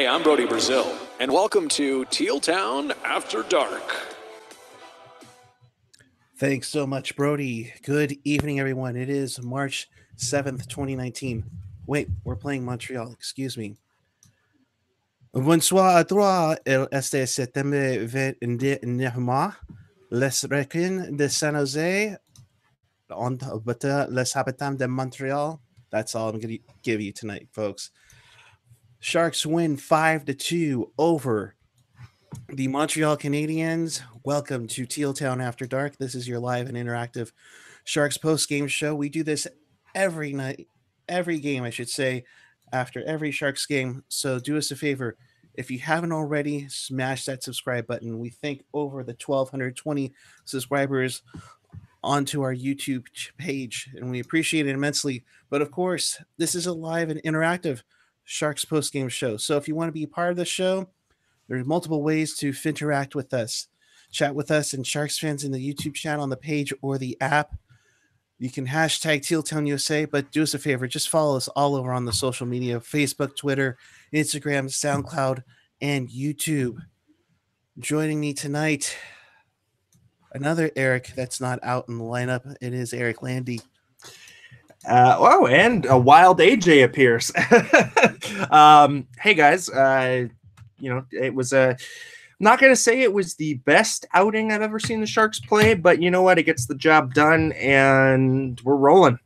Hey, I'm Brody Brazil, and welcome to Teal Town After Dark. Thanks so much, Brody. Good evening, everyone. It is March 7th, 2019. Wait, we're playing Montreal. Excuse me. Bonsoir à toi. Este septembre 29 les Requins de San Jose on les habitants de Montreal. That's all I'm going to give you tonight, folks. Sharks win 5-2 over the Montreal Canadiens. Welcome to Teal Town After Dark. This is your live and interactive Sharks post-game show. We do this every night, every game, I should say, after every Sharks game. So do us a favor. If you haven't already, smash that subscribe button. We thank over the 1,220 subscribers onto our YouTube page, and we appreciate it immensely. But of course, this is a live and interactive Sharks post-game show. So if you want to be part of the show, there's multiple ways to interact with us. Chat with us and Sharks fans in the YouTube channel on the page or the app. You can hashtag TealTownUSA, but do us a favor. Just follow us all over on the social media, Facebook, Twitter, Instagram, SoundCloud, and YouTube. Joining me tonight, another Eric that's not out in the lineup. It is Eric Landy. And a wild AJ appears. Hey guys, it was I'm not going to say it was the best outing I've ever seen the Sharks play, but you know what? It gets the job done, and we're rolling.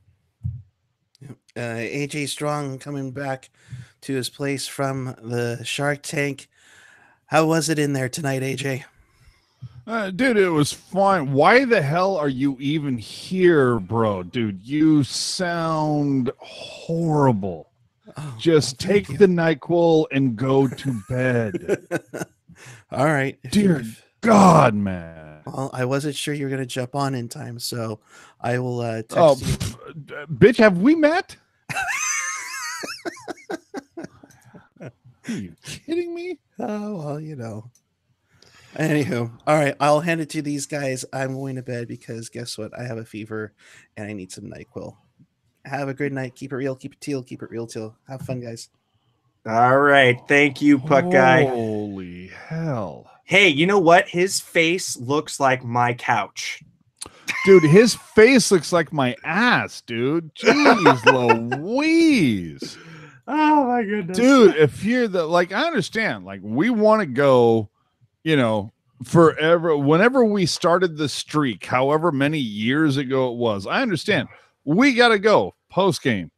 AJ Strong coming back to his place from the Shark Tank. How was it in there tonight, AJ? Dude, it was fine. Why the hell are you even here, bro? Dude, you sound horrible. Just take the NyQuil and go to bed. All right. Dear God, man. Well, I wasn't sure you were going to jump on in time, so I will text you. Bitch, have we met? Are you kidding me? Oh, well, you know. Anywho, all right, I'll hand it to these guys. I'm going to bed because guess what? I have a fever and I need some NyQuil. Have a good night. Keep it real. Keep it teal. Keep it real, teal. Have fun, guys. All right. Thank you, Puck Guy. Holy hell. Hey, you know what? His face looks like my couch. Dude, his face looks like my ass, dude. Jeez Louise. Oh, my goodness. Dude, if you're I understand. We want to go, forever. Whenever we started the streak, however many years ago it was, I understand. We got to go post game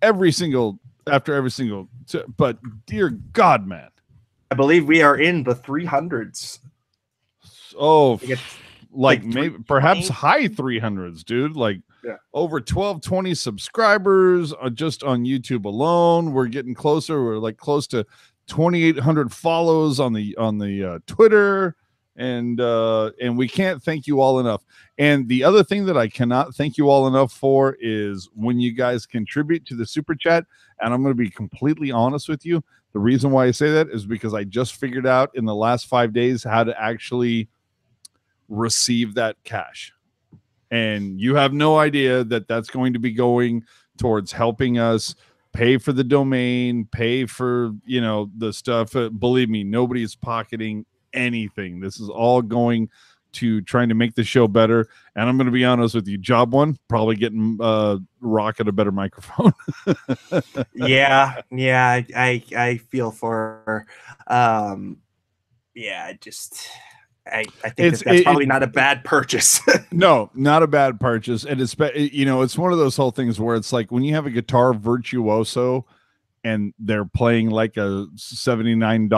after every single. But dear God, man, I believe we are in the 300s. Oh, maybe perhaps high 300s, dude. Over 1,220 subscribers just on YouTube alone. We're getting closer. We're close to 2,800 follows on the Twitter. And we can't thank you all enough. And the other thing that I cannot thank you all enough for is when you guys contribute to the super chat. And I'm going to be completely honest with you. The reason why I say that is because I just figured out in the last 5 days how to actually receive that cash. And you have no idea that that's going to be going towards helping us pay for the domain, pay for, the stuff. Believe me, nobody's pocketing anything. This is all going to trying to make the show better. And I'm going to be honest with you, job one, probably getting Rocket a better microphone. yeah I feel for her. I think that's probably not a bad purchase. No, not a bad purchase. And it's one of those whole things where it's like when you have a guitar virtuoso and they're playing like a $79,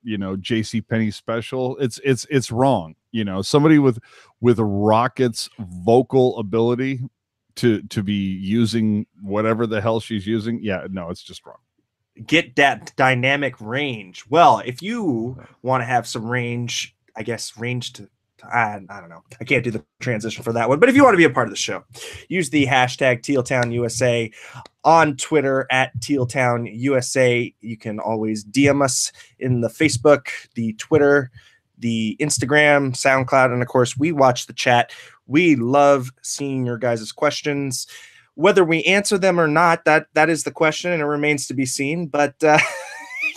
JCPenney special, it's wrong. Somebody with Rocket's vocal ability to be using whatever the hell she's using. Yeah, no, it's just wrong. Get that dynamic range. Well, if you want to have some range, I guess range to I don't know. I can't do the transition for that one. But if you want to be a part of the show, use the hashtag TealTownUSA on Twitter at TealTownUSA. You can always DM us in the Facebook, the Twitter, the Instagram, SoundCloud, and of course, we watch the chat. We love seeing your guys' questions. Whether we answer them or not, that is the question, and it remains to be seen. But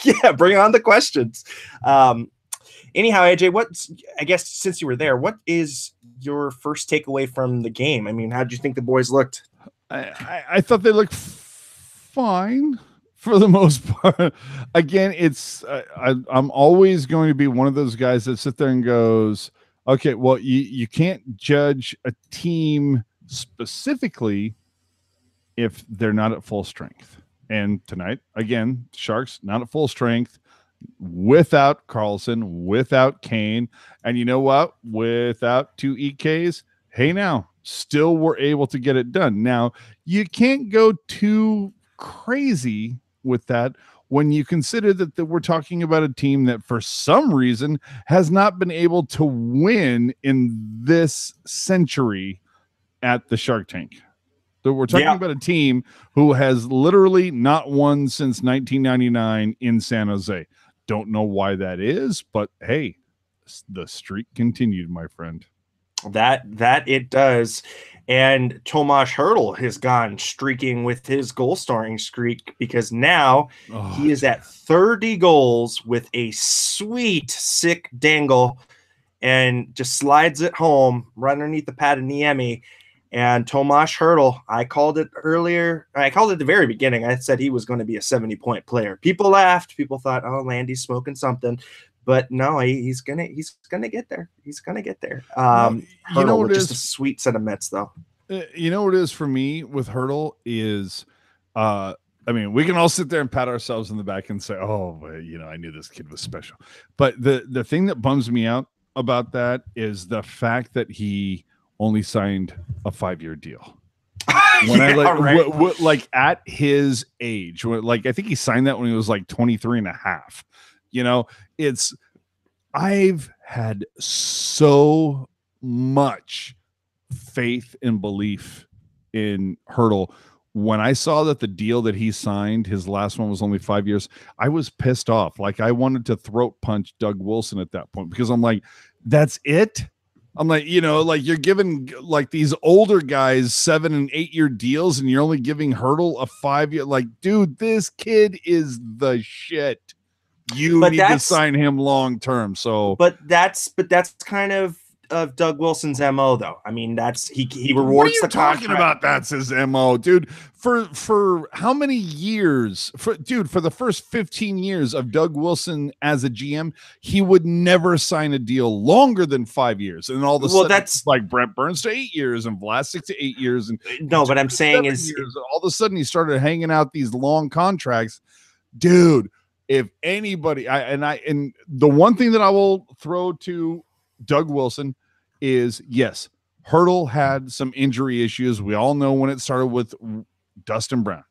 Yeah, bring on the questions. Anyhow, AJ, I guess since you were there, what is your first takeaway from the game? I mean, how did you think the boys looked? I thought they looked fine for the most part. Again, it's I'm always going to be one of those guys that sit there and goes, okay, well, you can't judge a team specifically if they're not at full strength. And tonight, again, Sharks not at full strength, without Carlson, without Kane, and you know what? Without 2 EKs, hey, now still were able to get it done. Now you can't go too crazy with that when you consider that we're talking about a team that for some reason has not been able to win in this century at the Shark Tank. So we're talking about a team who has literally not won since 1999 in San Jose. Don't know why that is, but hey, the streak continued, my friend. That it does. And Tomas Hurdle has gone streaking with his goal scoring streak because now he is at 30 goals with a sweet, sick dangle and just slides it home right underneath the pad of Niemi. And Tomas Hurdle, I called it earlier. I called it at the very beginning. I said he was going to be a 70-point player. People laughed. People thought, oh, Landy's smoking something. But no, he's gonna get there. He's gonna get there. You know what it is? Just a sweet set of Mets, though. You know what it is for me with Hurdle is, I mean, we can all sit there and pat ourselves in the back and say, "Oh, I knew this kid was special." But the thing that bums me out about that is the fact that he only signed a 5-year deal. When like at his age, I think he signed that when he was like 23 and a half. I've had so much faith and belief in Hertl. When I saw that the deal that he signed, his last one was only 5 years, I was pissed off. Like I wanted to throat punch Doug Wilson at that point because I'm like, that's it. I'm like, you're giving like these older guys 7 and 8 year deals and you're only giving Hertl a 5-year. Like, dude, this kid is the shit. You need to sign him long term. But that's kind of Doug Wilson's MO, though. I mean, he rewards the contract. What are you talking about? That's his MO, dude. For how many years? For the first 15 years of Doug Wilson as a GM, he would never sign a deal longer than 5 years. And all of a sudden, that's like Brent Burns to 8 years and Vlasic to 8 years. And no, but I'm saying is all of a sudden he started hanging out these long contracts, dude. If anybody, and the one thing that I will throw to Doug Wilson is, yes, Hertl had some injury issues. We all know when it started with Dustin Brown.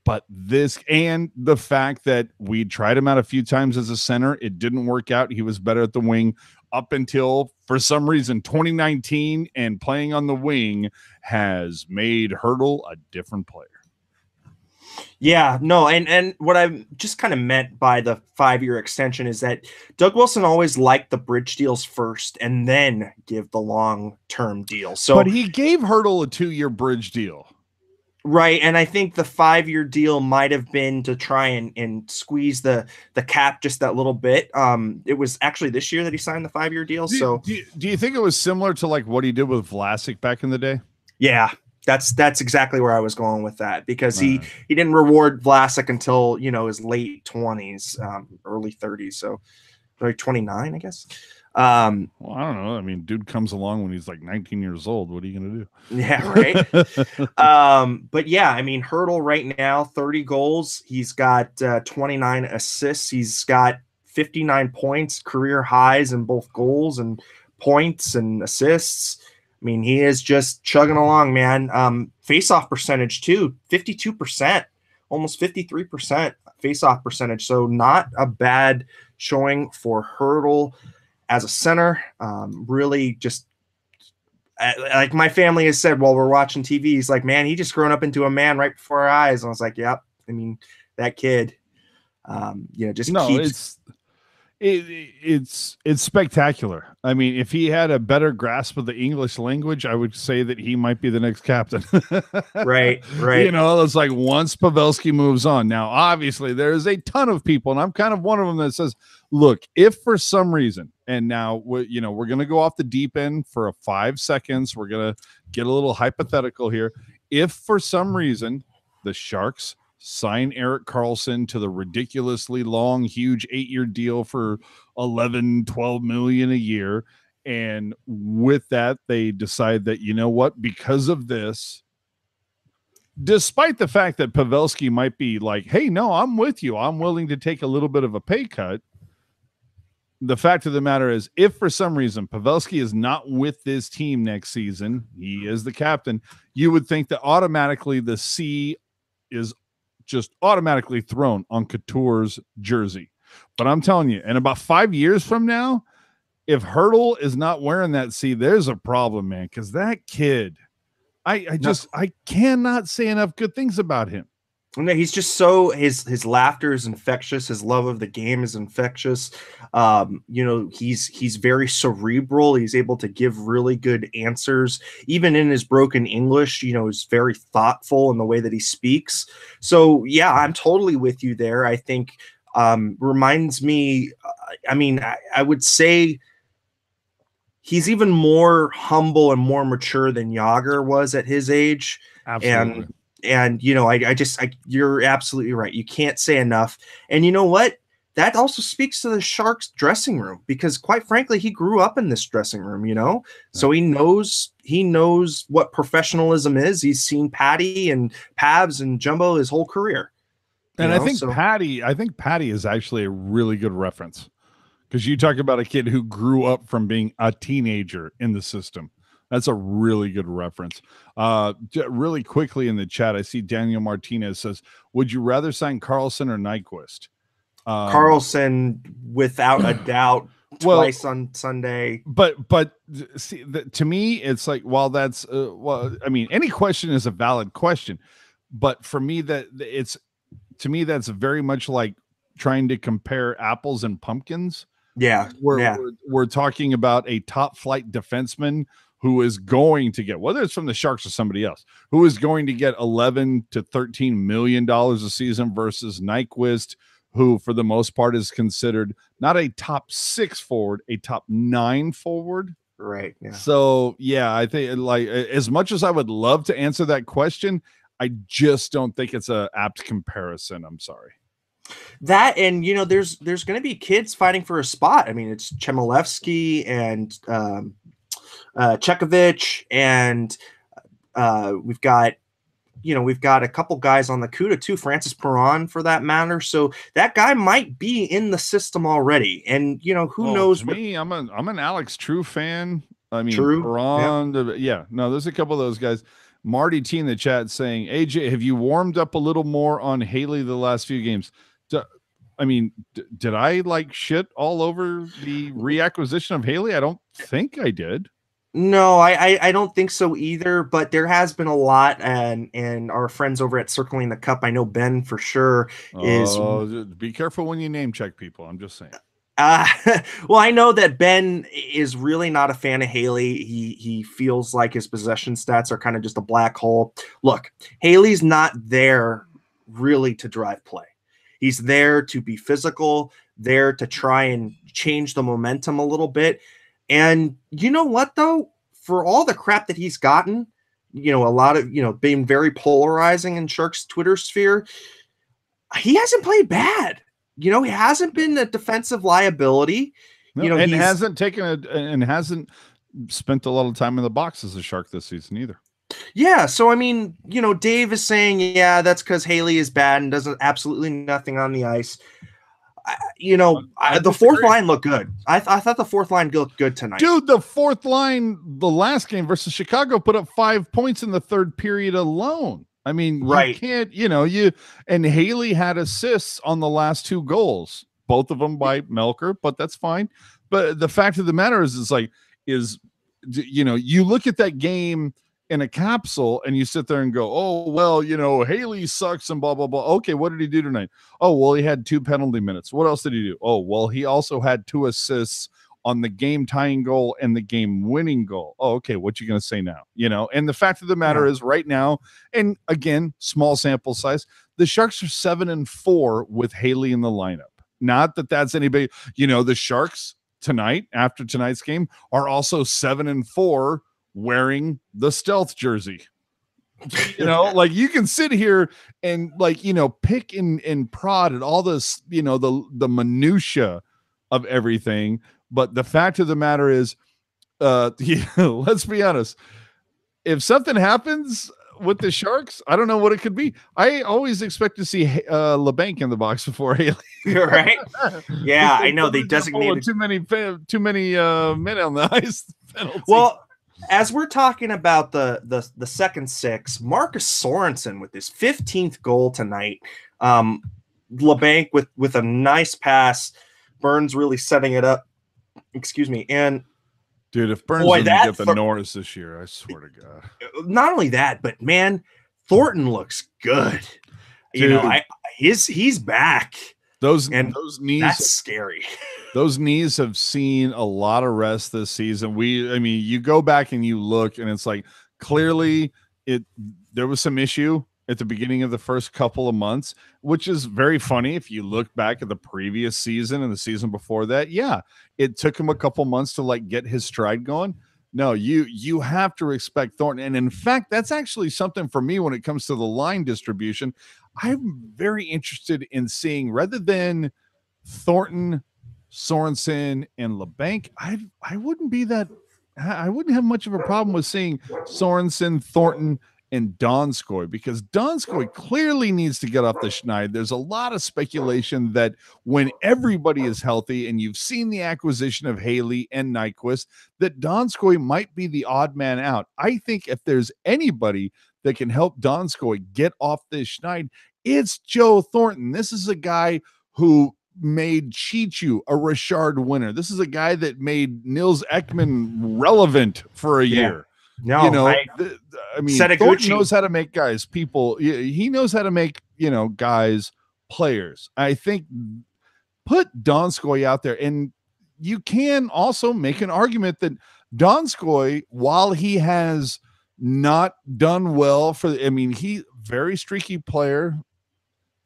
But this and the fact that we tried him out a few times as a center, it didn't work out. He was better at the wing up until, for some reason, 2019, and playing on the wing has made Hertl a different player. Yeah, no, and what I just kind of meant by the 5-year extension is that Doug Wilson always liked the bridge deals first and then give the long-term deal. But he gave Hertl a 2-year bridge deal. Right, and I think the 5-year deal might have been to try and squeeze the cap just that little bit. It was actually this year that he signed the 5-year deal. Do you think it was similar to like what he did with Vlasic back in the day? Yeah. That's exactly where I was going with that because he didn't reward Vlasic until his late 20s, early 30s, so like 29, I guess. Well, I don't know. I mean, dude comes along when he's like 19 years old. What are you gonna do? Yeah, right. But yeah, I mean, Hertl right now 30 goals. He's got 29 assists. He's got 59 points, career highs in both goals and points and assists. I mean, he is just chugging along, man. Face-off percentage, too, 52%, almost 53% face-off percentage. So not a bad showing for Hertl as a center. Really just like my family has said while we're watching TV, he's like, man, he just grown up into a man right before our eyes. And I was like, yep. I mean, that kid, just keeps. It's spectacular. I mean, if he had a better grasp of the English language, I would say that he might be the next captain. Right. You know, it's like once Pavelski moves on. Now, obviously, there's a ton of people, and I'm kind of one of them that says, look, if for some reason, and now we're going to go off the deep end for a 5 seconds, we're going to get a little hypothetical here. If for some reason the Sharks sign Erik Karlsson to the ridiculously long, huge 8-year deal for 11-12 million a year, and with that, they decide that, you know what, because of this, despite the fact that Pavelski might be like, hey, no, I'm with you, I'm willing to take a little bit of a pay cut. The fact of the matter is, if for some reason Pavelski is not with this team next season, he is the captain, you would think that automatically the C is just automatically thrown on Couture's jersey. But I'm telling you, in about 5 years from now, if Hurdle is not wearing that C, there's a problem, man, because that kid, I cannot say enough good things about him. No, he's just so his laughter is infectious. His love of the game is infectious. He's very cerebral. He's able to give really good answers, even in his broken English. He's very thoughtful in the way that he speaks. So yeah, I'm totally with you there. I think reminds me. I would say he's even more humble and more mature than Jágr was at his age. Absolutely. And you're absolutely right. You can't say enough. And you know what? That also speaks to the Sharks dressing room, because quite frankly, he grew up in this dressing room, so he knows what professionalism is. He's seen Patty and Pavs and Jumbo his whole career. And I think Patty is actually a really good reference, because you talk about a kid who grew up from being a teenager in the system. That's a really good reference. Really quickly in the chat, I see Daniel Martinez says, would you rather sign Karlsson or Nyquist? Karlsson, without a doubt, twice on Sunday. But see, to me, it's like, while that's, any question is a valid question. But for me, that's very much like trying to compare apples and pumpkins. Yeah. We're talking about a top flight defenseman who is going to get, whether it's from the Sharks or somebody else, who is going to get $11 to $13 million a season, versus Nyquist, who for the most part is considered not a top 6 forward, a top 9 forward. Right. Yeah. So yeah, I think, like, as much as I would love to answer that question, I just don't think it's a apt comparison. I'm sorry. That, and there's going to be kids fighting for a spot. I mean, it's Chmelevski and Chekovich, and we've got a couple guys on the CUDA too, Francis Perron for that matter. So that guy might be in the system already, and who knows? Me, I'm an Alex True fan. I mean, True. Perron, there's a couple of those guys. Marty T in the chat saying, AJ, have you warmed up a little more on Haley the last few games? Did I like shit all over the reacquisition of Haley? I don't think I did. No, I don't think so either, but there has been a lot, and our friends over at Circling the Cup, I know Ben for sure is... be careful when you name check people, I'm just saying. Well, I know that Ben is really not a fan of Haley. He feels like his possession stats are kind of just a black hole. Look, Haley's not there really to drive play. He's there to be physical, there to try and change the momentum a little bit. And you know what, though? For all the crap that he's gotten, a lot of, being very polarizing in Sharks Twitter sphere, he hasn't played bad. He hasn't been a defensive liability. And hasn't spent a lot of time in the box as a Shark this season either. Yeah, so Dave is saying, yeah, that's because Haley is bad and does absolutely nothing on the ice. The fourth line looked good. I thought the fourth line looked good tonight. Dude, the fourth line, the last game versus Chicago, put up 5 points in the third period alone. I mean, right. You can't, and Haley had assists on the last 2 goals, both of them by Melker, but that's fine. But the fact of the matter is you look at that game in a capsule and you sit there and go, oh, well, Haley sucks and blah, blah, blah. Okay, what did he do tonight? Oh, well, he had 2 penalty minutes. What else did he do? Oh, well, he also had 2 assists on the game tying goal and the game winning goal. Oh, okay, what you going to say now? And the fact of the matter is right now, and again, small sample size, the Sharks are 7-4 with Haley in the lineup. Not that that's anybody, the Sharks tonight, after tonight's game, are also 7-4 wearing the stealth jersey. Like you can sit here and pick and prod at all this, the minutia of everything. But the fact of the matter is, let's be honest. If something happens with the Sharks, I don't know what it could be. I always expect to see LeBanc in the box before Haley. Right? Yeah, I know they designated too many men on the ice penalty. Well, as we're talking about the second 6, Marcus Sorensen with his 15th goal tonight. LeBanc with a nice pass. Burns really setting it up. Excuse me. And dude, if Burns doesn't get the Norris this year, I swear to God. Not only that, but man, Thornton looks good. Dude, he's back. Those knees, that's scary. Those knees have seen a lot of rest this season. You go back and you look, and it's like clearly there was some issue at the beginning of the first couple of months, which is very funny if you look back at the previous season and the season before that. Yeah, it took him a couple months to get his stride going. No, you have to respect Thornton. And in fact, that's actually something for me when it comes to the line distribution. I'm very interested in seeing, rather than Thornton, Sorensen, and LeBanc, I wouldn't have much of a problem with seeing Sorensen, Thornton, and Donskoy, because Donskoy clearly needs to get off the schneid. There's a lot of speculation that when everybody is healthy, and you've seen the acquisition of Haley and Nyquist, that Donskoy might be the odd man out. I think if there's anybody that can help Donskoy get off this schneid, it's Joe Thornton. This is a guy who made Chichu a Richard winner. This is a guy that made Nils Ekman relevant for a year. No, Thornton knows how to make guys people. He knows how to make guys players. I think put Donskoy out there, and you can also make an argument that Donskoy, while he has not done well he very streaky player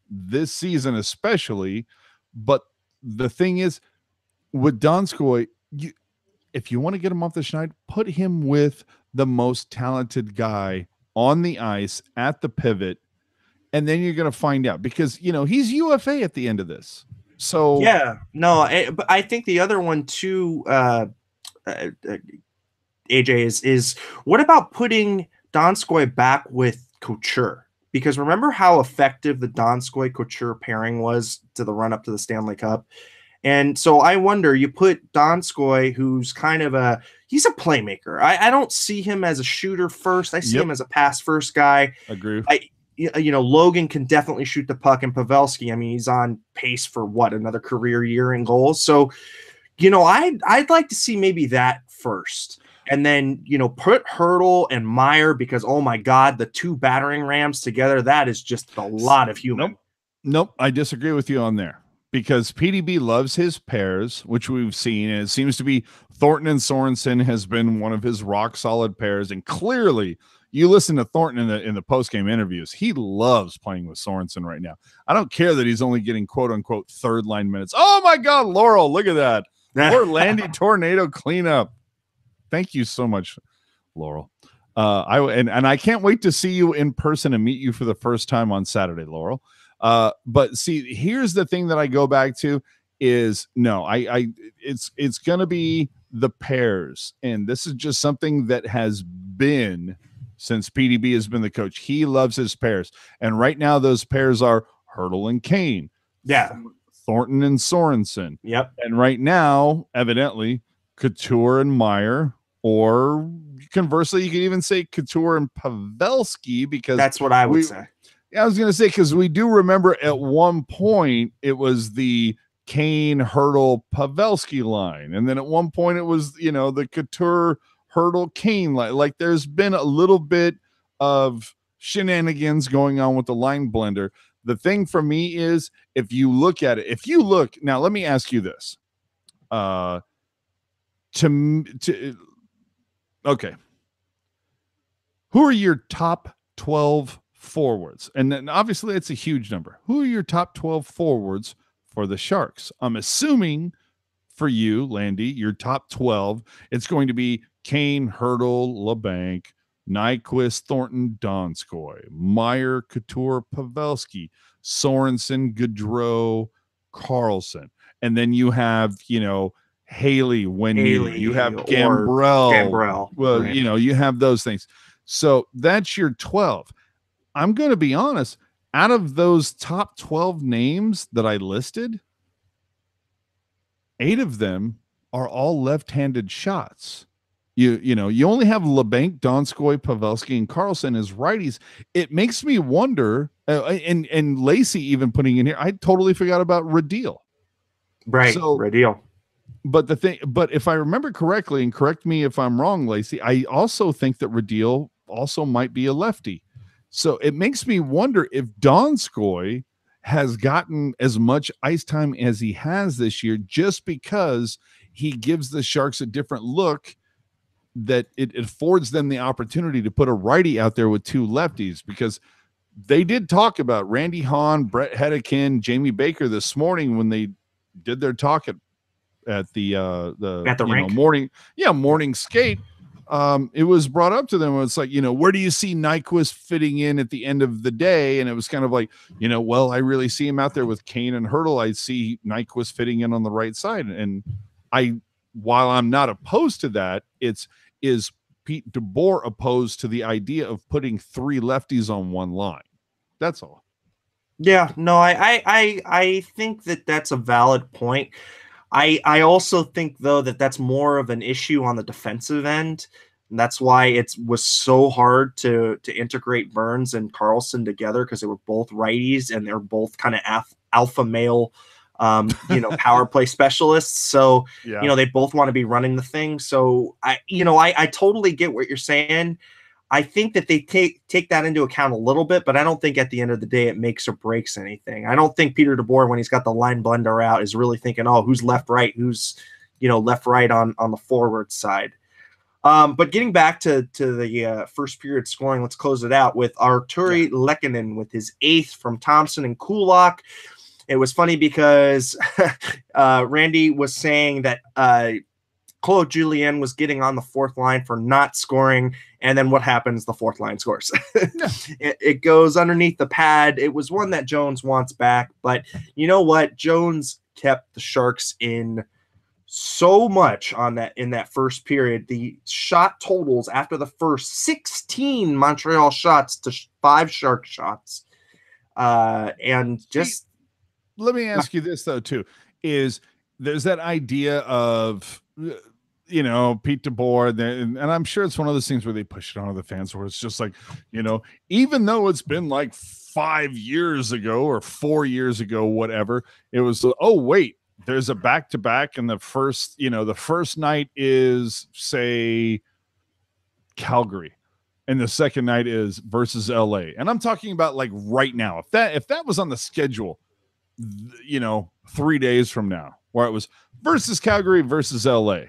this season especially, but the thing is with Donskoy, if you want to get him off the schneid, put him with the most talented guy on the ice at the pivot, and then you're going to find out, because he's UFA at the end of this. So but I think the other one too, AJ, is what about putting Donskoy back with Couture? Because remember how effective the Donskoy-Couture pairing was to the run up to the Stanley Cup. And so I wonder, you put Donskoy, who's kind of he's a playmaker. I don't see him as a shooter first. I see him as a pass first guy. Agree. Logan can definitely shoot the puck, and Pavelski, he's on pace for another career year in goals. So, I'd like to see maybe that first. And then, put Hurdle and Meyer, because, oh my God, the 2 battering rams together, that is just a lot of human. Nope. I disagree with you on there, because PDB loves his pairs, which we've seen. And it seems to be Thornton and Sorensen has been one of his rock solid pairs. And clearly you listen to Thornton in the post-game interviews. He loves playing with Sorensen right now. I don't care that he's only getting quote unquote third line minutes. Oh my God, Laurel, look at that. Poor Landy Tornado cleanup. Thank you so much, Laurel. I can't wait to see you in person and meet you for the first time on Saturday, Laurel. But see, here's the thing that I go back to is it's going to be the pairs. And this is just something that has been since PDB has been the coach. He loves his pairs. And right now those pairs are Hurdle and Kane. Yeah. Thornton and Sorensen. Yep. And right now, evidently, Couture and Meyer, or conversely, you could even say Couture and Pavelski, because that's what I would say. Yeah, I was going to say, because we do remember at one point it was the Kane, Hurdle, Pavelski line. And then at one point it was, the Couture, Hurdle, Kane. Like there's been a little bit of shenanigans going on with the line blender. The thing for me is, if you look at it, now, let me ask you this. Okay. Who are your top 12 forwards? And then obviously it's a huge number. Who are your top 12 forwards for the Sharks? I'm assuming for you, Landy, your top 12, it's going to be Kane, Hurdle, LeBanc, Nyquist, Thornton, Donskoy, Meyer, Couture, Pavelski, Sorensen, Gaudreau, Carlson. And then you have, Haley, Wendy, you have Gambrell. Well, right. You have those things. So that's your 12. I'm going to be honest, out of those top 12 names that I listed, 8 of them are all left-handed shots. You only have LeBanc, Donskoy, Pavelski, and Carlson as righties. It makes me wonder, and Lacey even putting in here, I totally forgot about Radil. Right, so, Radil. But if I remember correctly, and correct me if I'm wrong, Lacey, I also think that Radil also might be a lefty. So it makes me wonder if Donskoy has gotten as much ice time as he has this year just because he gives the Sharks a different look, that it affords them the opportunity to put a righty out there with 2 lefties, because they did talk about Randy Hahn, Brett Hedekin, Jamie Baker this morning when they did their talk at the rink. Morning skate. It was brought up to them. It's like, where do you see Nyquist fitting in at the end of the day? And it was kind of like, well, I really see him out there with Kane and Hurdle. I see Nyquist fitting in on the right side. And while I'm not opposed to that, is Pete DeBoer opposed to the idea of putting 3 lefties on one line? That's all. Yeah, no, I think that that's a valid point. I also think, though, that that's more of an issue on the defensive end. And that's why it was so hard to integrate Burns and Carlson together, because they were both righties and they're both kind of alpha male, power play specialists. So, yeah. They both want to be running the thing. So I totally get what you're saying. I think that they take that into account a little bit, but I don't think at the end of the day it makes or breaks anything. I don't think Peter DeBoer, when he's got the line blender out, is really thinking, oh, who's left, right, who's left, right on the forward side. But getting back to the first period scoring, let's close it out with Arturi Lehkonen with his 8th from Thompson and Kulak. It was funny because Randy was saying that Claude Julien was getting on the 4th line for not scoring, and then what happens? The 4th line scores. It goes underneath the pad. It was one that Jones wants back, but you know what? Jones kept the Sharks in so much in that first period. The shot totals after the first 16 Montreal shots to 5 Shark shots, and just let me ask you this though too: is there's that idea of Pete DeBoer, and I'm sure it's one of those things where they push it onto the fans, where it's just like, even though it's been like 5 years ago or 4 years ago, whatever, it was, oh, wait, there's a back-to-back, and the first night is, say, Calgary, and the second night is versus LA. And I'm talking about like right now. If that was on the schedule, 3 days from now, where it was versus Calgary versus LA,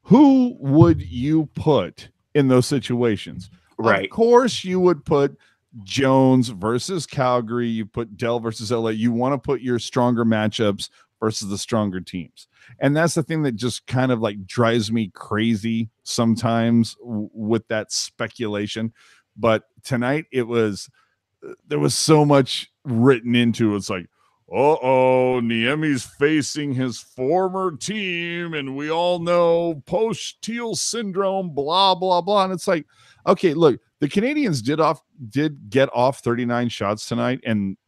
who would you put in those situations? Right. Of course, you would put Jones versus Calgary. You put Dell versus LA. You want to put your stronger matchups versus the stronger teams. And that's the thing that just kind of like drives me crazy sometimes with that speculation. But tonight there was so much written into it. It's like, Niemi's facing his former team, and we all know post-Teal syndrome, blah, blah, blah. And it's like, okay, look, the Canadiens did get off 39 shots tonight, and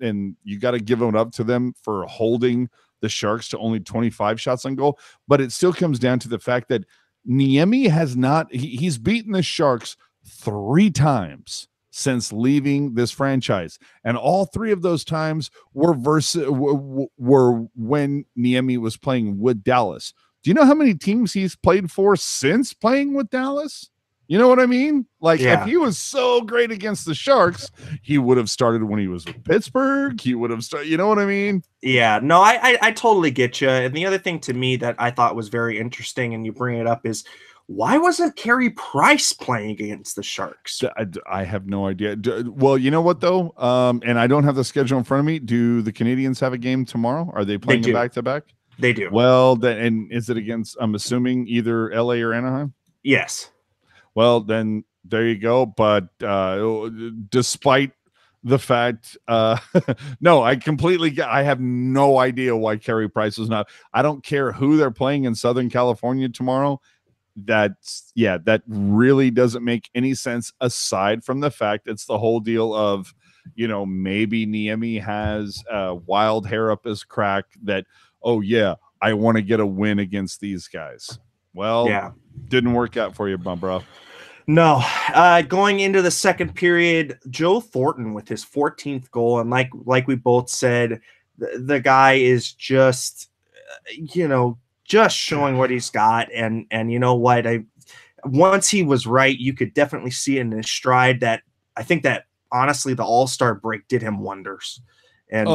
you got to give it up to them for holding the Sharks to only 25 shots on goal. But it still comes down to the fact that Niemi has not – he's beaten the Sharks 3 times since leaving this franchise, and all 3 of those times were when Niemi was playing with Dallas. Do you know how many teams he's played for since playing with Dallas? You know what I mean? Like, Yeah. if he was so great against the Sharks, he would have started when he was with Pittsburgh. He would have started. You know what I mean? Yeah, no, I totally get you. And the other thing to me that I thought was very interesting, and you bring it up, is why wasn't Carey Price playing against the Sharks? I have no idea. Well, you know what, though? And I don't have the schedule in front of me. Do the Canadiens have a game tomorrow? Are they playing back-to-back? They do. Well, and is it against, I'm assuming, either LA or Anaheim? Yes. Well, then there you go. But despite the fact, no, I have no idea why Carey Price is not. I don't care who they're playing in Southern California tomorrow. That really doesn't make any sense, aside from the fact it's the whole deal of, maybe Niemi has wild hair up his crack that, oh yeah, I want to get a win against these guys. Well, yeah, didn't work out for you, bro. No, going into the second period, Joe Thornton with his 14th goal, and like we both said, the guy is just, just showing what he's got, and you know what, once he was right, you could definitely see in his stride that I think that honestly the All-Star break did him wonders, and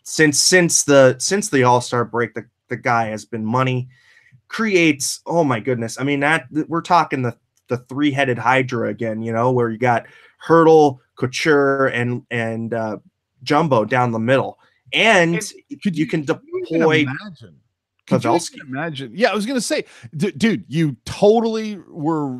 since the All-Star break, the guy has been money, creates, oh my goodness, I mean, that we're talking the three-headed Hydra again, where you got Hurdle, Couture, and Jumbo down the middle, and you can deploy Pavelski. Imagine, yeah, I was gonna say, dude, you totally were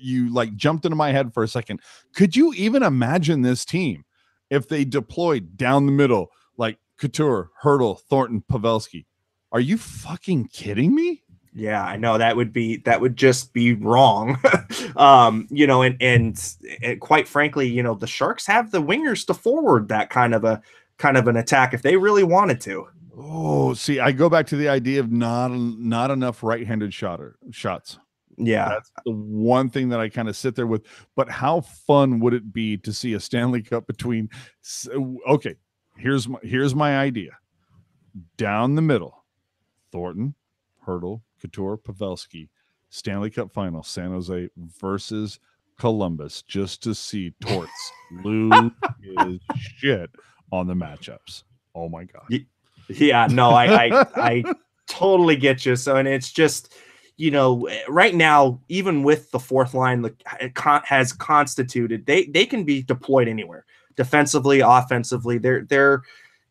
you jumped into my head for a second. Could you even imagine this team if they deployed down the middle like Couture, Hurdle, Thornton, Pavelski? Are you fucking kidding me? Yeah, I know that would just be wrong. And quite frankly, the Sharks have the wingers to forward that kind of an attack if they really wanted to. Oh, see, I go back to the idea of not enough right-handed shots. Yeah. That's the one thing that I kind of sit there with. But how fun would it be to see a Stanley Cup between, okay, here's my idea. Down the middle, Thornton, Hurdle, Couture, Pavelski, Stanley Cup final, San Jose versus Columbus, just to see Torts lose his shit on the matchups. Oh my God. Yeah, no, I totally get you. So, and it's just, right now, even with the fourth line has constituted, they can be deployed anywhere, defensively, offensively. They're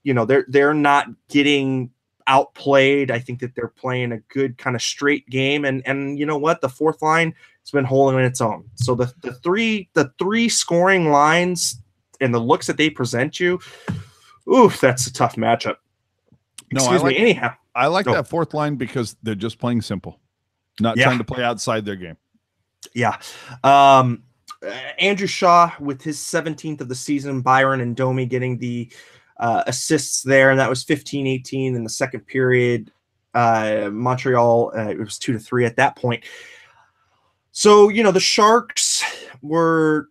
not getting outplayed. I think that they're playing a good kind of straight game, and you know what, the fourth line has been holding its own. So the three scoring lines and the looks that they present you, oof, that's a tough matchup. Excuse me. Anyhow, I like that fourth line because they're just playing simple, not trying to play outside their game. Yeah. Andrew Shaw with his 17th of the season, Byron and Domi getting the assists there, and that was 15-18 in the second period. Montreal, it was 2-3 at that point. So, the Sharks were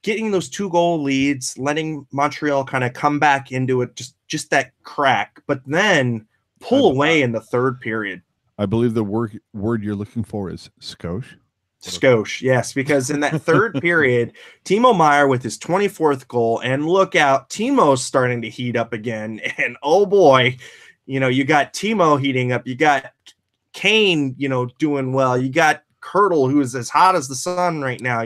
getting those 2-goal leads, letting Montreal kind of come back into it, just that crack, but then pull away in the third period. I believe the word you're looking for is skosh. Skosh, yes, because in that third period, Timo Meier with his 24th goal, and look out, Timo's starting to heat up again, and oh boy, you got Timo heating up, you got Kane, doing well, you got Hurdle, who is as hot as the sun right now,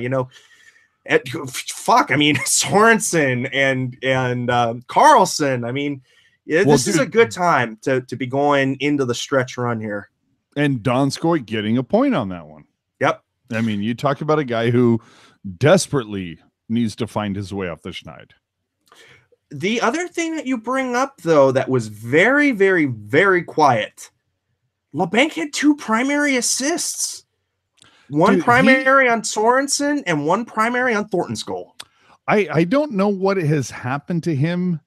Sorensen and Carlson. I mean, this is a good time to be going into the stretch run here. And Donskoy getting a point on that one. Yep. I mean, you talk about a guy who desperately needs to find his way off the schneid. The other thing that you bring up, though, that was very, very, very quiet, LeBanc had 2 primary assists. One primary on Sorensen and one primary on Thornton's goal. I don't know what has happened to him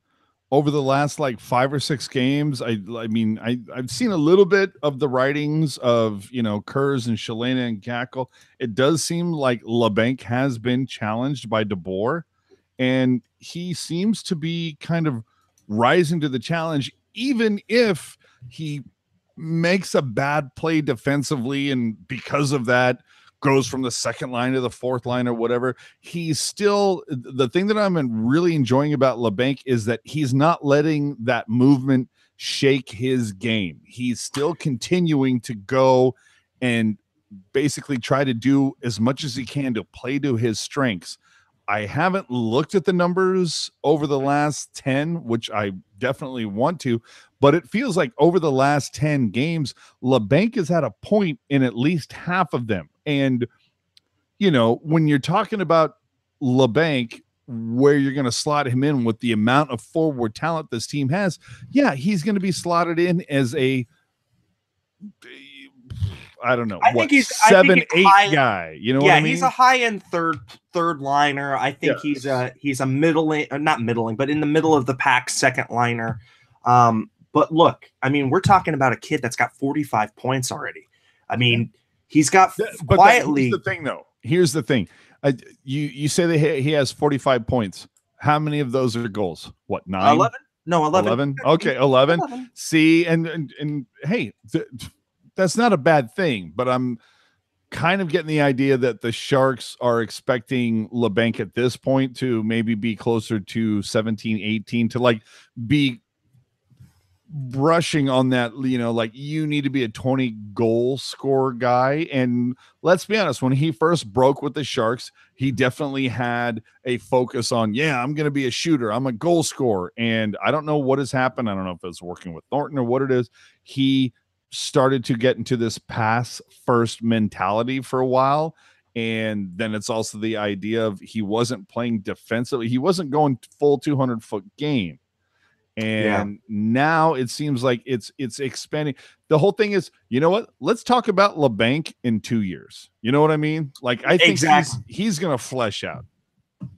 over the last 5 or 6 games. I mean, I've seen a little bit of the writings of, Kurz and Shalana and Gackle. It does seem like LeBanc has been challenged by DeBoer, and he seems to be kind of rising to the challenge, even if he makes a bad play defensively, and because of that goes from the second line to the fourth line or whatever. He's still, the thing that I'm really enjoying about Labanc is that he's not letting that movement shake his game. He's still continuing to go and basically try to do as much as he can to play to his strengths. I haven't looked at the numbers over the last 10, which I definitely want to, but it feels like over the last 10 games, Labanc has had a point in at least half of them. And, you know, when you're talking about Labanc, where you're going to slot him in with the amount of forward talent this team has, yeah, he's going to be slotted in as a, I don't know, think he's 7-8 guy. You know what I mean? He's a high-end third liner. I think he's a middling, not middling, but in the middle of the pack second liner. But look, I mean, we're talking about a kid that's got 45 points already. I mean, he's got quietly. Here's the thing, though. Here's the thing. You say that he has 45 points. How many of those are goals? What, 9? 11? No, 11. Okay, 11. See, and hey, that's not a bad thing, but I'm kind of getting the idea that the Sharks are expecting Labanc at this point to maybe be closer to 17, 18, to like be brushing on that, you know, like you need to be a 20 goal scorer guy. And let's be honest, when he first broke with the Sharks, he definitely had a focus on, I'm going to be a shooter. I'm a goal scorer. And I don't know what has happened. I don't know if it's working with Thornton or what it is. He started to get into this pass first mentality for a while. And then it's also the idea of he wasn't playing defensively. He wasn't going full 200-foot game. And now it seems like it's expanding. The whole thing is, you know what? Let's talk about Labanc in 2 years. You know what I mean? Like, I think he's going to flesh out.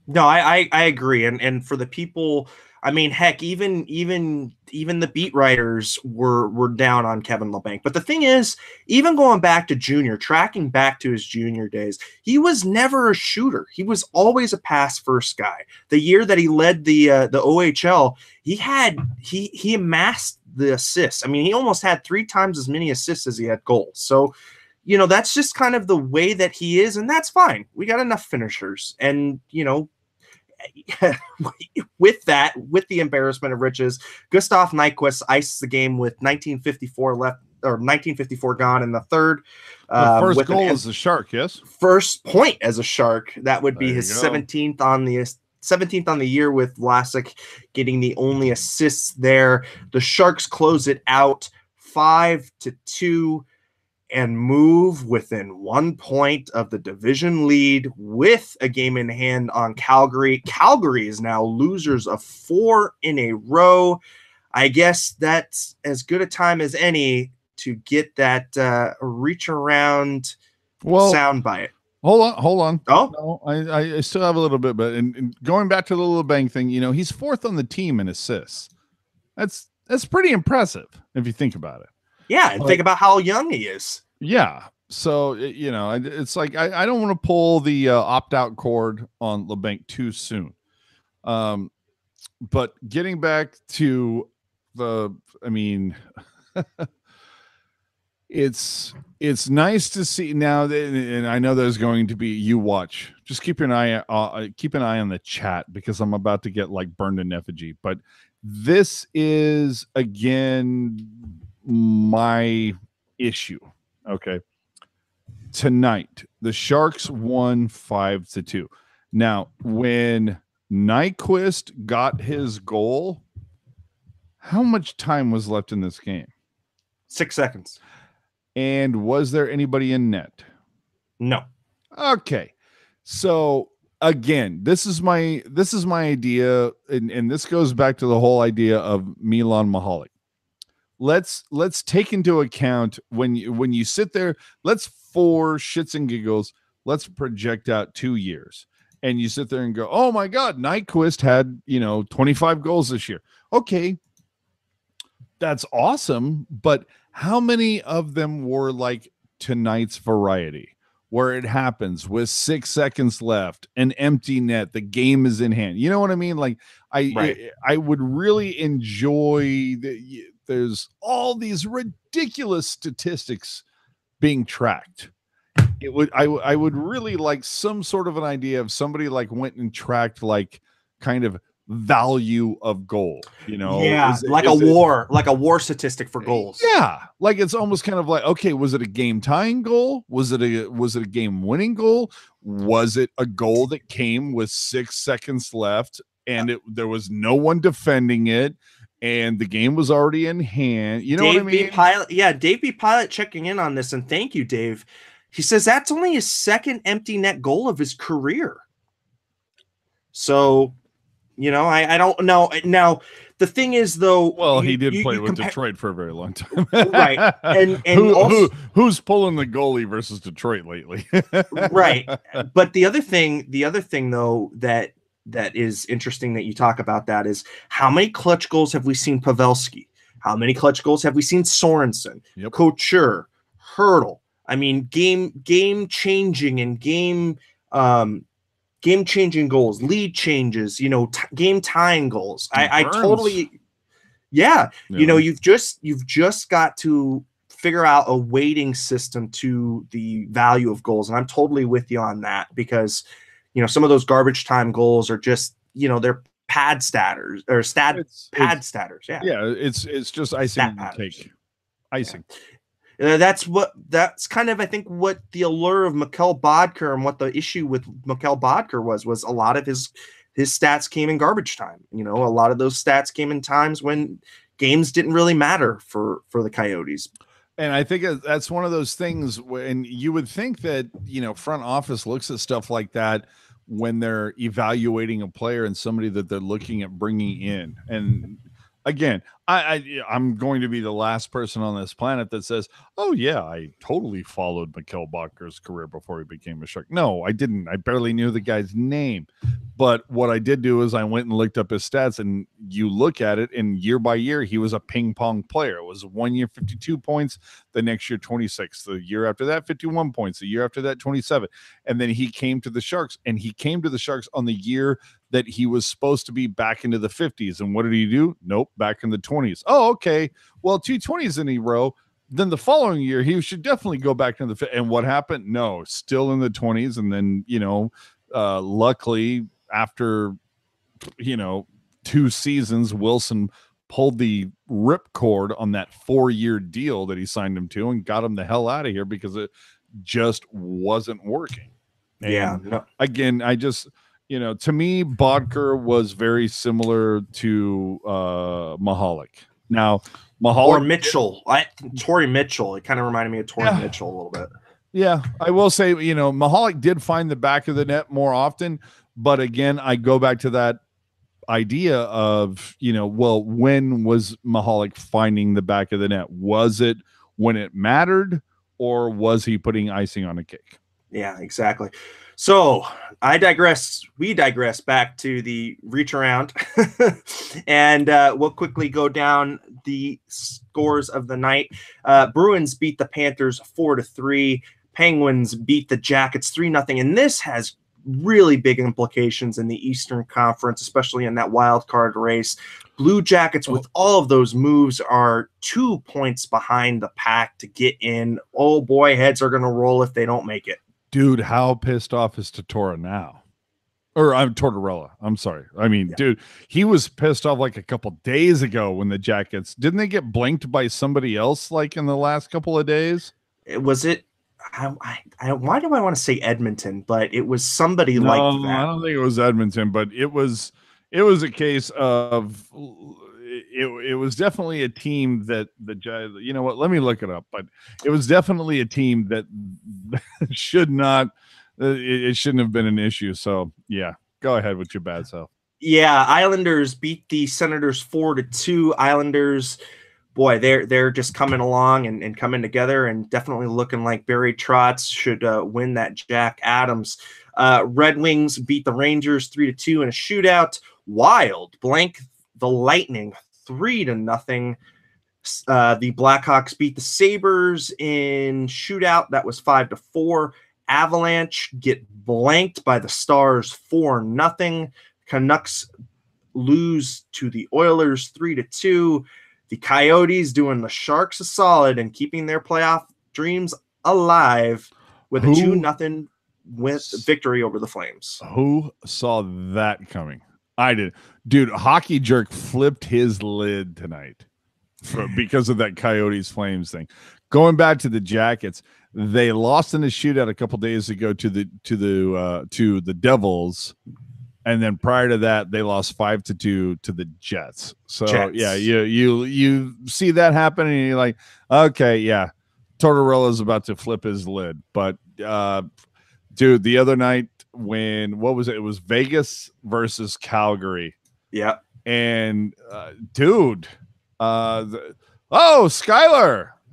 No, I agree. And for the people, I mean, heck, even the beat writers were down on Kevin Labanc. But the thing is, even going back to junior, tracking back to his junior days, he was never a shooter. He was always a pass first guy. The year that he led the OHL, he amassed the assists. I mean, he almost had 3 times as many assists as he had goals. So, you know, that's just kind of the way that he is, and that's fine. We got enough finishers. And, you know, with the embarrassment of riches, Gustav Nyquist iced the game with 1954 left, or 1954 gone in the third. The first goal as a Shark, yes. First point as a Shark. That would be his 17th on the year, with Vlasic getting the only assists there. The Sharks close it out 5-2. And move within 1 point of the division lead with a game in hand on Calgary. Calgary is now losers of 4 in a row. I guess that's as good a time as any to get that reach around soundbite. Hold on. Oh, no, I still have a little bit, but and going back to the little bang thing, you know, he's 4th on the team in assists. That's pretty impressive if you think about it. Yeah, and think about how young he is. Yeah. So, you know, it's like I don't want to pull the opt-out cord on Labanc too soon. But getting back to it's nice to see now, and I know there's going to be, you watch. Just keep an eye on the chat, because I'm about to get like burned in effigy. But this is again my issue. Okay. Tonight, the Sharks won 5-2. Now, when Nyquist got his goal, how much time was left in this game? 6 seconds. And was there anybody in net? No. Okay. So again, this is my idea, and this goes back to the whole idea of Milan Mahalik. Let's take into account when you sit there, let's, for shits and giggles, let's project out 2 years, and you sit there and go, oh my God, Nyquist had, 25 goals this year. Okay. That's awesome. But how many of them were like tonight's variety, where it happens with 6 seconds left, an empty net, the game is in hand? You know what I mean? Like I would really enjoy there's all these ridiculous statistics being tracked. I would really like some sort of an idea of somebody like went and tracked like kind of value of goal, Yeah, like a war statistic for goals. Yeah, like it's almost kind of like, okay, was it a game tying goal? Was it a game winning goal? Was it a goal that came with 6 seconds left and there was no one defending it and the game was already in hand? You know what I mean? Dave B. Pilot checking in on this, and thank you, Dave. He says that's only his second empty net goal of his career. So, I don't know. Now, the thing is, though, well, he did play with Detroit for a very long time, right? And who's pulling the goalie versus Detroit lately, right? But the other thing, though, that is interesting that you talk about that is how many clutch goals have we seen Pavelski? How many clutch goals have we seen Sorensen, Couture, Hurdle? I mean, game changing and game changing goals, lead changes, game tying goals. I totally, you've just got to figure out a weighting system to the value of goals, and I'm totally with you on that because some of those garbage time goals are just they're pad statters or pad statters. Yeah, it's just icing on the cake, icing. Yeah. That's kind of, I think, what the allure of Mikkel Bodker and what the issue with Mikkel Bodker was a lot of his stats came in garbage time. A lot of those stats came in times when games didn't really matter for the Coyotes. And I think that's one of those things when you would think that, front office looks at stuff like that when they're evaluating a player and somebody that they're looking at bringing in. And again, I'm going to be the last person on this planet that says, oh, yeah, I totally followed Mikkel Bodker's career before he became a Shark. No, I didn't. I barely knew the guy's name. But what I did do is I went and looked up his stats, and you look at it, and year by year, he was a ping pong player. It was 1 year, 52 points. The next year, 26. The year after that, 51 points. The year after that, 27. And then he came to the Sharks, and he came to the Sharks on the year that he was supposed to be back into the 50s. And what did he do? Nope, back in the 20s. Oh, okay. Well, 2 20s in a row. Then the following year, he should definitely go back into the 50s. And what happened? No, still in the 20s. And then, luckily, after, 2 seasons, Wilson pulled the ripcord on that 4-year deal that he signed him to and got him the hell out of here because it just wasn't working. And again, I just... to me, Bodker was very similar to Mahalik. Now, Mahalik or Mitchell, Torrey Mitchell. It kind of reminded me of Torrey Mitchell a little bit. Yeah, I will say, Mahalik did find the back of the net more often, but again, I go back to that idea of, well, when was Mahalik finding the back of the net? Was it when it mattered, or was he putting icing on a cake? Yeah, exactly. So I digress. We digress back to the reach around and we'll quickly go down the scores of the night. Bruins beat the Panthers 4-3. Penguins beat the Jackets 3-0. And this has really big implications in the Eastern Conference, especially in that wild card race. Blue Jackets, with all of those moves, are 2 points behind the pack to get in. Oh boy, heads are going to roll if they don't make it. Dude, how pissed off is Tortorella now? Or I'm Tortorella. I'm sorry. I mean, dude, he was pissed off like a couple days ago when the Jackets didn't they get blanked by somebody else like in the last couple of days? Was it? Why do I want to say Edmonton? But it was somebody like that. I don't think it was Edmonton, but it was a case of it was definitely a team that you know what? Let me look it up. But it was definitely a team that should not. It shouldn't have been an issue. So yeah, go ahead with your bad self. Yeah, Islanders beat the Senators 4-2. Islanders, boy, they're just coming along and coming together, and definitely looking like Barry Trotz should win that Jack Adams. Red Wings beat the Rangers 3-2 in a shootout. Wild blank the Lightning 3-0. The Blackhawks beat the Sabres in shootout. That was 5-4. Avalanche get blanked by the Stars 4-0. Canucks lose to the Oilers 3-2. The Coyotes doing the Sharks a solid and keeping their playoff dreams alive. with a 2-0 victory over the Flames. Who saw that coming? I did. Dude, Hockey Jerk flipped his lid tonight because of that Coyotes Flames thing. Going back to the Jackets, they lost in a shootout a couple days ago to the Devils, and then prior to that, they lost 5-2 to the Jets. So yeah, you see that happen, and you're like, okay, yeah, Tortorella's about to flip his lid. But dude, the other night when what was it? It was Vegas versus Calgary. Yeah, and dude, Skylar,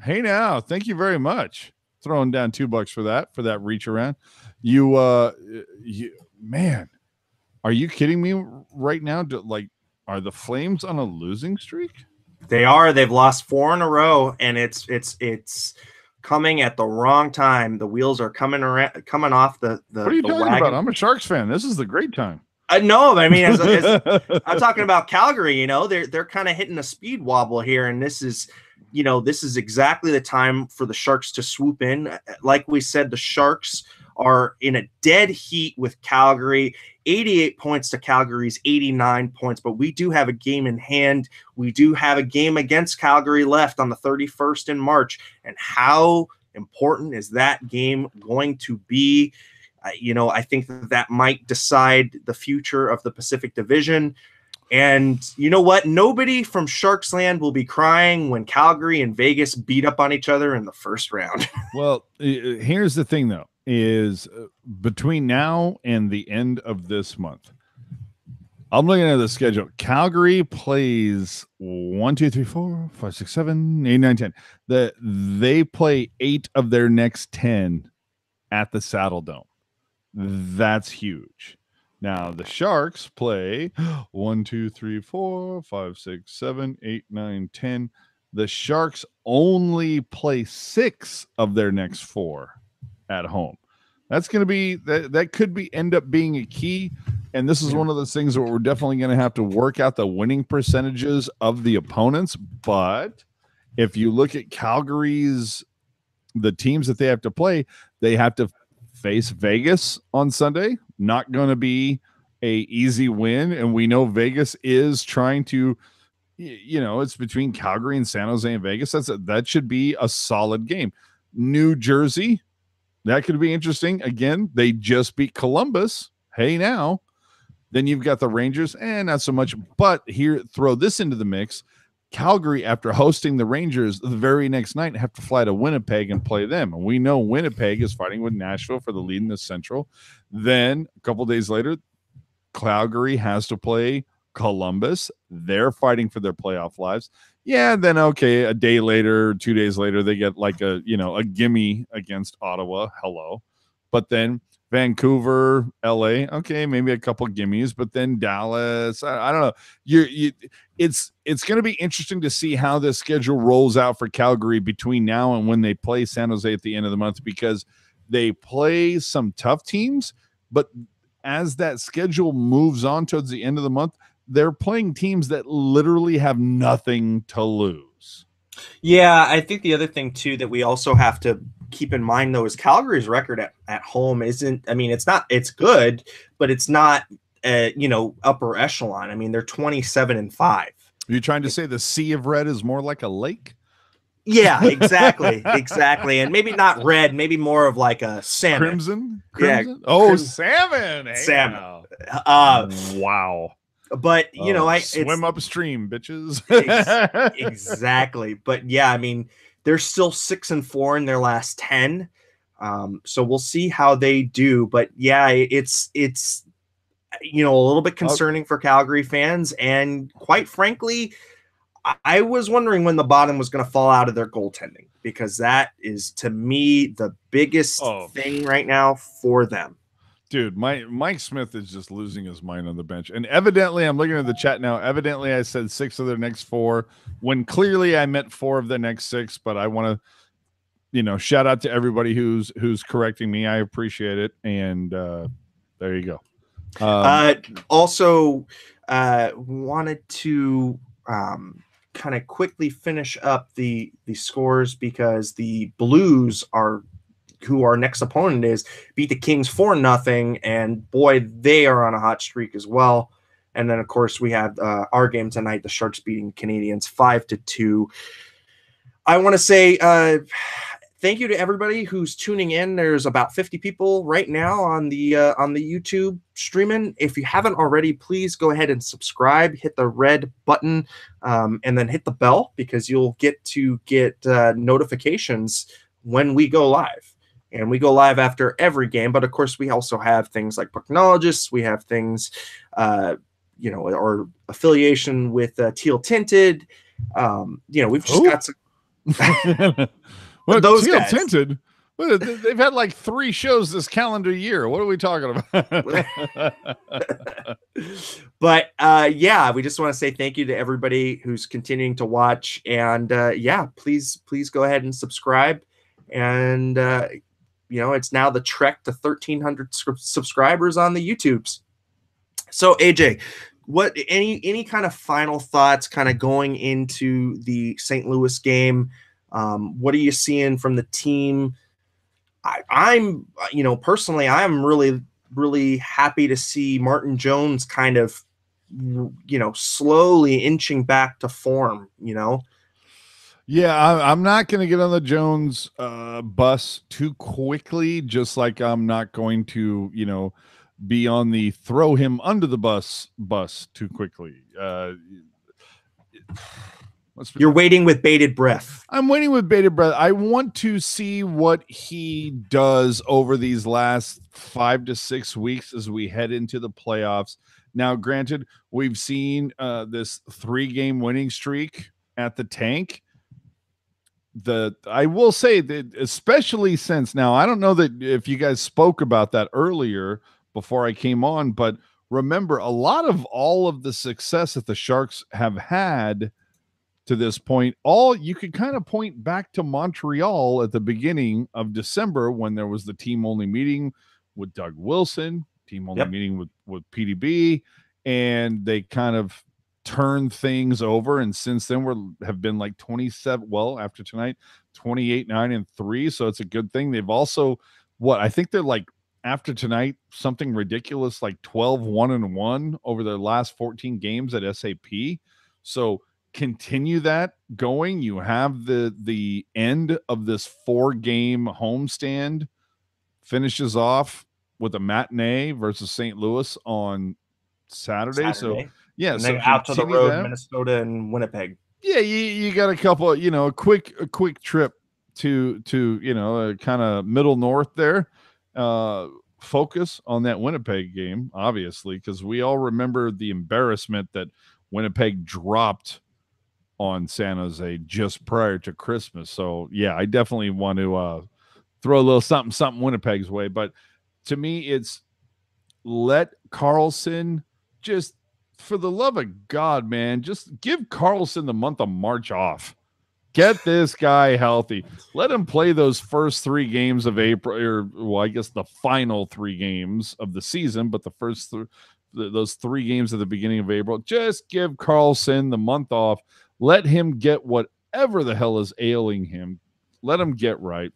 hey now, thank you very much. Throwing down $2 for that reach around. You man, are you kidding me right now? Are the Flames on a losing streak? They are. They've lost 4 in a row, and it's coming at the wrong time. The wheels are coming off the. What are you talking wagon. about? I'm a Sharks fan. This is the great time. No, I mean, as I'm talking about Calgary. They're kind of hitting a speed wobble here, and this is exactly the time for the Sharks to swoop in. Like we said, the Sharks are in a dead heat with Calgary. 88 points to Calgary's 89 points, but we do have a game in hand. We do have a game against Calgary left on the 31st in March. And how important is that game going to be? I think that might decide the future of the Pacific Division. And you know what? Nobody from Sharks Land will be crying when Calgary and Vegas beat up on each other in the first round. Well, here's the thing, though, is between now and the end of this month, I'm looking at the schedule. Calgary plays 1, 2, 3, 4, 5, 6, 7, 8, 9, 10. They play 8 of their next 10 at the Saddle Dome. That's huge. Now the Sharks play 1, 2, 3, 4, 5, 6, 7, 8, 9, 10. The Sharks only play 6 of their next 4 at home. That's going to be that could be end up being a key. And this is one of those things where we're definitely going to have to work out the winning percentages of the opponents. But if you look at Calgary's, the teams that they have to play, they have to face Vegas on Sunday. Not going to be a easy win. And we know Vegas is trying to, it's between Calgary and San Jose and Vegas. That should be a solid game. New Jersey, that could be interesting. Again, they just beat Columbus. Hey, now. Then you've got the Rangers, not so much. But here, throw this into the mix. Calgary, after hosting the Rangers the very next night, have to fly to Winnipeg and play them. And we know Winnipeg is fighting with Nashville for the lead in the Central. Then a couple days later, Calgary has to play Columbus. They're fighting for their playoff lives. Yeah, then okay, a day later, 2 days later, they get like a gimme against Ottawa. Hello. But then Vancouver, LA, okay, maybe a couple gimmies, but then Dallas, I don't know. It's going to be interesting to see how this schedule rolls out for Calgary between now and when they play San Jose at the end of the month, because they play some tough teams, but as that schedule moves on towards the end of the month, they're playing teams that literally have nothing to lose. Yeah, I think the other thing too that we also have to keep in mind though is Calgary's record at home it's good, but it's not upper echelon. I mean, they're 27-5. Are you trying to say the Sea of Red is more like a lake? Yeah, exactly. And maybe not red, maybe more of like a salmon. Crimson? Yeah. Oh, salmon. Hey, salmon. Wow. But I swim upstream, bitches. Exactly. But yeah, I mean, they're still 6-4 in their last 10. So we'll see how they do. But yeah, it's a little bit concerning for Calgary fans. And quite frankly, I was wondering when the bottom was going to fall out of their goaltending, because that is, to me, the biggest thing right now for them. Dude, Mike Smith is just losing his mind on the bench. And evidently, I'm looking at the chat now. Evidently, I said 6 of their next 4, when clearly I meant 4 of the next 6. But I want to, shout out to everybody who's correcting me. I appreciate it. And there you go. Also, wanted to kind of quickly finish up the scores, because the Blues are who our next opponent is, beat the Kings 4-0, and boy, they are on a hot streak as well. And then, of course, we have our game tonight, the Sharks beating Canadiens 5-2. I want to say thank you to everybody who's tuning in. There's about 50 people right now on the YouTube streaming. If you haven't already, please go ahead and subscribe, hit the red button, and then hit the bell, because you'll get notifications when we go live. And we go live after every game. But of course, we also have things like Pucknologists. We have things, or affiliation with Teal Tinted. We've just got some. What, those Teal guys. Tinted? What, they've had like 3 shows this calendar year. What are we talking about? But we just want to say thank you to everybody who's continuing to watch, and please go ahead and subscribe. And it's now the trek to 1,300 subscribers on the YouTubes. So AJ, what any kind of final thoughts kind of going into the St. Louis game? What are you seeing from the team? I'm personally, I'm really, really happy to see Martin Jones kind of, slowly inching back to form, Yeah, I'm not going to get on the Jones bus too quickly, just like I'm not going to, be on the throw him under the bus too quickly. You're waiting with bated breath. I'm waiting with bated breath. I want to see what he does over these last 5 to 6 weeks as we head into the playoffs. Now, granted, we've seen this 3-game winning streak at the tank. I will say that, especially since now, I don't know that if you guys spoke about that earlier before I came on, but remember, a lot of all of the success that the Sharks have had to this point, you could kind of point back to Montreal at the beginning of December, when there was the team-only meeting with Doug Wilson, team-only meeting with PDB, and they kind of turned things over. And since then, have been like 27. Well, after tonight, 28-9-3. So it's a good thing. They've also, I think they're like, after tonight, something ridiculous like 12-1-1 over their last 14 games at SAP. So continue that going. You have the end of this 4-game homestand finishes off with a matinee versus St. Louis on Saturday. So yeah, and so then out to the road, that. Minnesota and Winnipeg. Yeah, you got a couple, a quick trip to kind of middle north there. Focus on that Winnipeg game, obviously, because we all remember the embarrassment that Winnipeg dropped on San Jose just prior to Christmas. So yeah, I definitely want to throw a little something Winnipeg's way. But to me, it's let Karlsson, just for the love of God, man, just give Karlsson the month of March off. Get this guy healthy. Let him play those first 3 games of April, I guess the final 3 games of the season, but the first those 3 games at the beginning of April. Just give Karlsson the month off. Let him get whatever the hell is ailing him. Let him get right.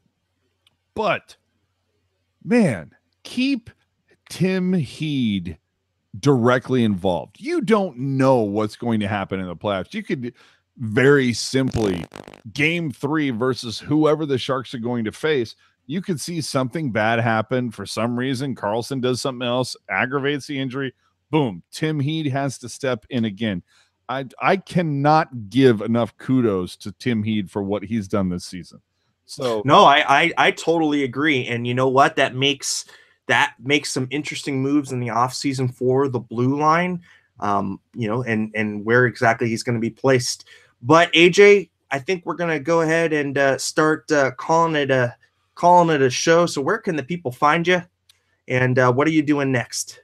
But, man, keep Tim Heed directly involved. You don't know what's going to happen in the playoffs. You could very simply, game 3 versus whoever the Sharks are going to face, you could see something bad happen for some reason. Karlsson does something else, aggravates the injury. Boom. Tim Heed has to step in again. I cannot give enough kudos to Tim Heed for what he's done this season. So no, I totally agree. And you know what? That makes some interesting moves in the offseason for the blue line, and where exactly he's going to be placed. But AJ, I think we're going to go ahead and start calling it a show. So where can the people find you? And what are you doing next?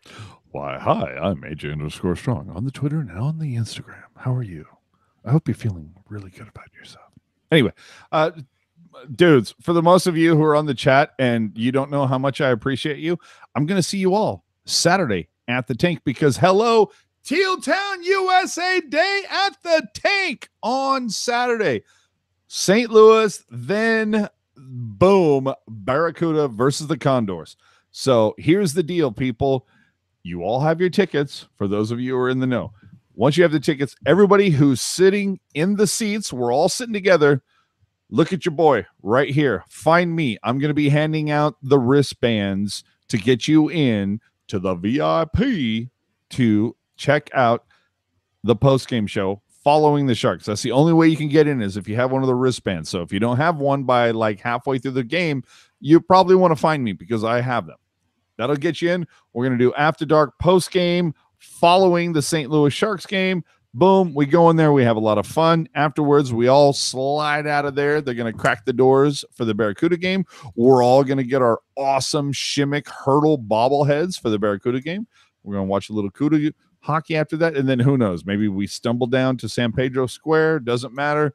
Why, hi, I'm AJ_Strong on the Twitter and on the Instagram. How are you? I hope you're feeling really good about yourself. Anyway, dudes, for the most of you who are on the chat and you don't know how much I appreciate you, I'm going to see you all Saturday at the Tank, because hello, Teal Town USA Day at the Tank on Saturday. St. Louis, then boom, Barracuda versus the Condors. So here's the deal, people. You all have your tickets, for those of you who are in the know. Once you have the tickets, everybody who's sitting in the seats, we're all sitting together. Look at your boy right here. Find me. I'm going to be handing out the wristbands to get you in to the VIP to check out the post-game show following the Sharks. That's the only way you can get in, is if you have one of the wristbands. So if you don't have one by like halfway through the game, you probably want to find me because I have them. That'll get you in. We're going to do After Dark post-game following the St. Louis Sharks game. Boom, we go in there. We have a lot of fun. Afterwards, we all slide out of there. They're going to crack the doors for the Barracuda game. We're all going to get our awesome Shimmick Hurdle bobbleheads for the Barracuda game. We're going to watch a little Cuda hockey after that. And then who knows? Maybe we stumble down to San Pedro Square. Doesn't matter.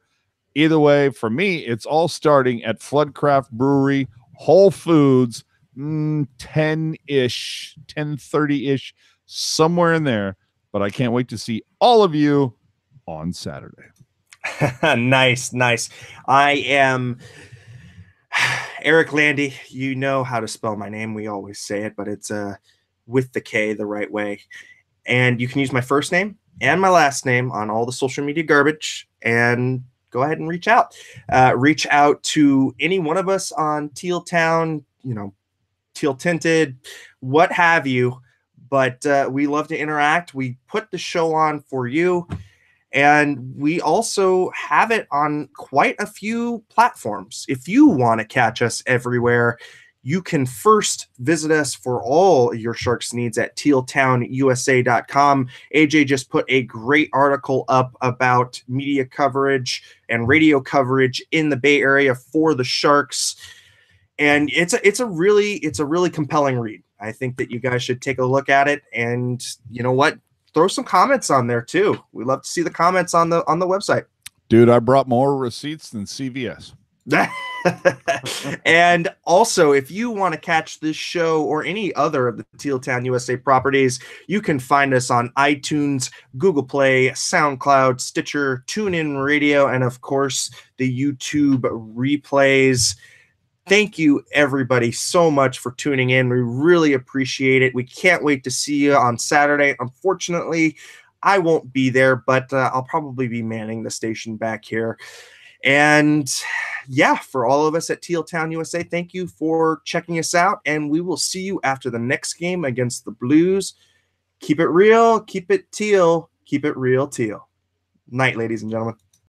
Either way, for me, it's all starting at Floodcraft Brewery, Whole Foods, 10-ish, 10:30-ish, somewhere in there. But I can't wait to see all of you on Saturday. Nice. I am Eric Landy. You know how to spell my name. We always say it, but it's with the K the right way. And you can use my first name and my last name on all the social media garbage, and go ahead and reach out. Reach out to any one of us on Teal Town, Teal Tinted, what have you. But we love to interact. We put the show on for you, and we also have it on quite a few platforms. If you want to catch us everywhere, you can first visit us for all your Sharks needs at tealtownusa.com. AJ just put a great article up about media coverage and radio coverage in the Bay Area for the Sharks. And it's a really compelling read. I think that you guys should take a look at it, and you know what? Throw some comments on there too. We love to see the comments on the website. Dude, I brought more receipts than CVS. And also, if you want to catch this show or any other of the Teal Town USA properties, you can find us on iTunes, Google Play, SoundCloud, Stitcher, TuneIn Radio, and of course the YouTube replays. Thank you, everybody, so much for tuning in. We really appreciate it. We can't wait to see you on Saturday. Unfortunately, I won't be there, but I'll probably be manning the station back here. And yeah, for all of us at Teal Town USA, thank you for checking us out, and we will see you after the next game against the Blues. Keep it real, keep it teal, keep it real, Teal. Night, ladies and gentlemen.